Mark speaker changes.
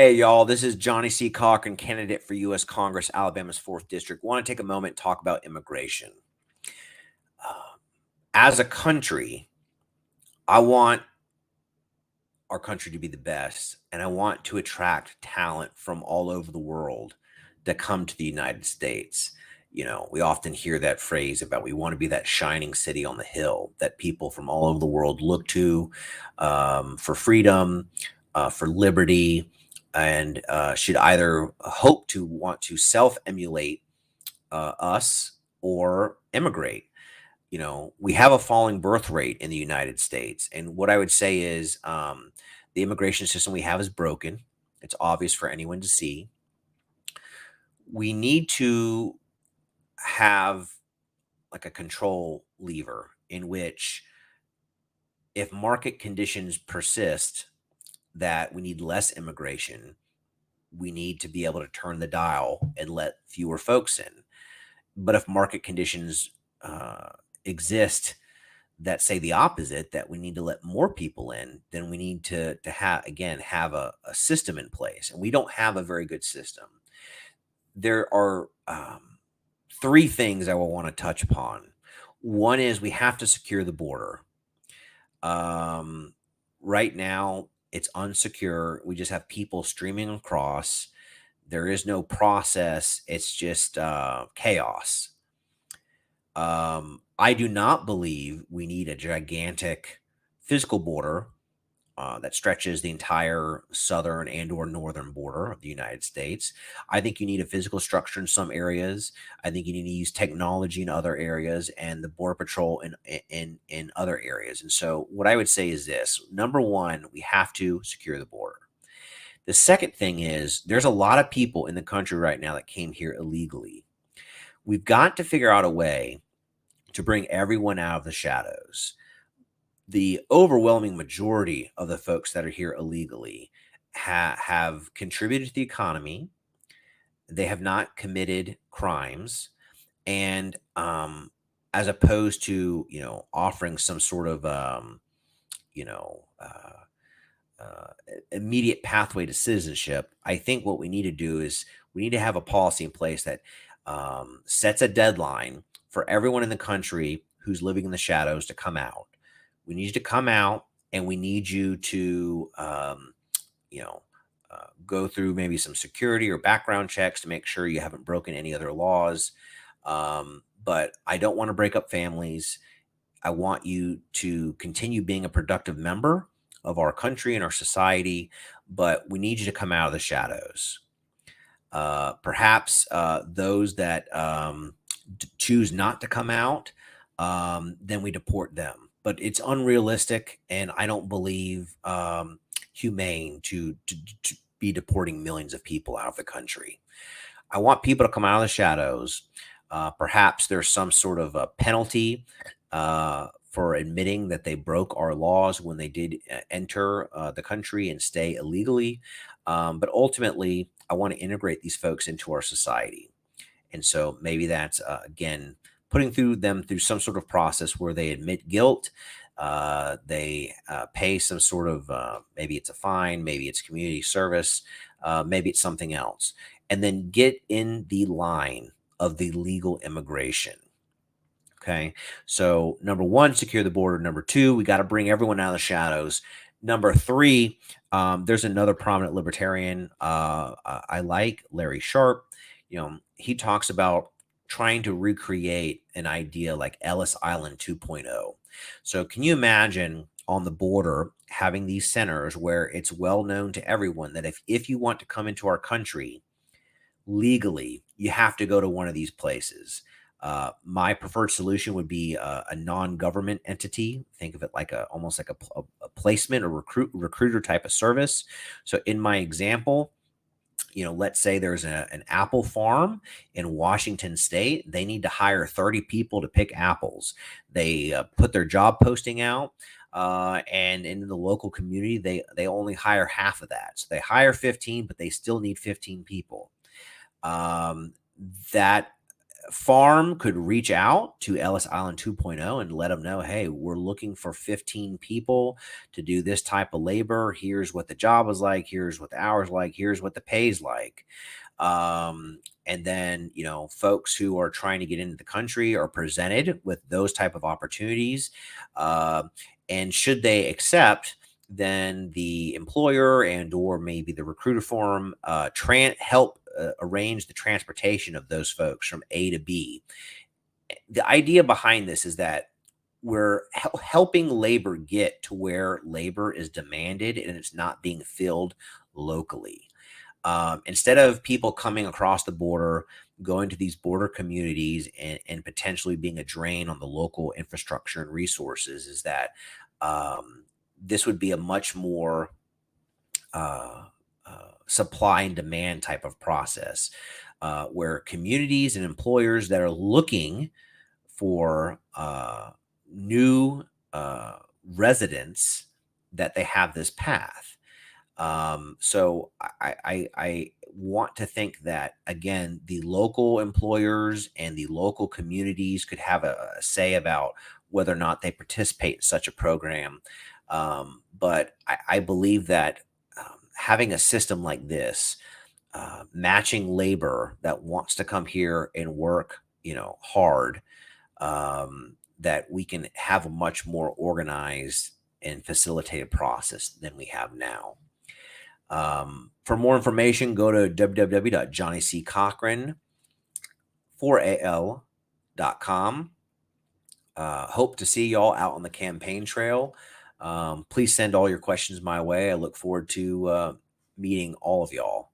Speaker 1: Hey, y'all, this is Johnny C. Cochran, candidate for U.S. Congress, Alabama's 4th District. Want to take a moment and talk about immigration. As a country, I want our country to be the best, and I want to attract talent from all over the world that come to the United States. We often hear that phrase about we want to be that shining city on the hill that people from all over the world look to for freedom, for liberty, and should either hope to want to self emulate us or immigrate. We have a falling birth rate in the United States. And what I would say is the immigration system we have is broken. It's obvious for anyone to see. We need to have like a control lever in which, if market conditions persist, that we need less immigration, we need to be able to turn the dial and let fewer folks in. But if market conditions exist that say the opposite, that we need to let more people in, then we need to have a system in place, and we don't have a very good system. There are three things I will want to touch upon. One is we have to secure the border. Right now, it's unsecure. We just have people streaming across. There is no process. It's just chaos. I do not believe we need a gigantic physical border that stretches the entire southern and/or northern border of the United States. I think you need a physical structure in some areas. I think you need to use technology in other areas, and the border patrol in other areas. And so, what I would say is this: number one, we have to secure the border. The second thing is there's a lot of people in the country right now that came here illegally. We've got to figure out a way to bring everyone out of the shadows. The overwhelming majority of the folks that are here illegally have contributed to the economy. They have not committed crimes, and as opposed to offering some sort of you know uh, immediate pathway to citizenship, I think what we need to do is we need to have a policy in place that sets a deadline for everyone in the country who's living in the shadows to come out. We need you to come out, and we need you to, you know, go through maybe some security or background checks to make sure you haven't broken any other laws. But I don't want to break up families. I want you to continue being a productive member of our country and our society, but we need you to come out of the shadows. Perhaps those that choose not to come out, then we deport them. But it's unrealistic, and I don't believe humane to be deporting millions of people out of the country. I want people to come out of the shadows. Perhaps there's some sort of a penalty for admitting that they broke our laws when they did enter the country and stay illegally. But ultimately, I want to integrate these folks into our society. And so maybe that's, again, putting them through some sort of process where they admit guilt. They pay some sort of, maybe it's a fine, maybe it's community service, maybe it's something else. And then get in the line of the legal immigration. Okay. So, number one, secure the border. Number two, we got to bring everyone out of the shadows. Number three, there's another prominent libertarian I like, Larry Sharp. He talks about trying to recreate an idea like Ellis Island 2.0. So, can you imagine on the border having these centers where it's well known to everyone that if you want to come into our country legally, you have to go to one of these places. My preferred solution would be a non-government entity. Think of it like almost like a placement or recruiter type of service. So in my example, let's say there's an apple farm in Washington State. They need to hire 30 people to pick apples. They put their job posting out, and in the local community, they only hire half of that. So they hire 15, but they still need 15 people. That Farm could reach out to Ellis Island 2.0 and let them know, hey, we're looking for 15 people to do this type of labor. Here's what the job is like. Here's what the hours like. Here's what the pay's like. And then, folks who are trying to get into the country are presented with those type of opportunities. Uh, and should they accept, then the employer and or maybe the recruiter firm help arrange the transportation of those folks from A to B. The idea behind this is that we're helping labor get to where labor is demanded and it's not being filled locally. Instead of people coming across the border, going to these border communities and potentially being a drain on the local infrastructure and resources, is that this would be a much more uh, supply and demand type of process, where communities and employers that are looking for new residents, that they have this path. So I want to think that, again, the local employers and the local communities could have a say about whether or not they participate in such a program. But I believe that having a system like this, matching labor that wants to come here and work, hard, that we can have a much more organized and facilitated process than we have now. For more information, go to www.johnnyccochran4al.com. Hope to see y'all out on the campaign trail. Please send all your questions my way. I look forward to meeting all of y'all.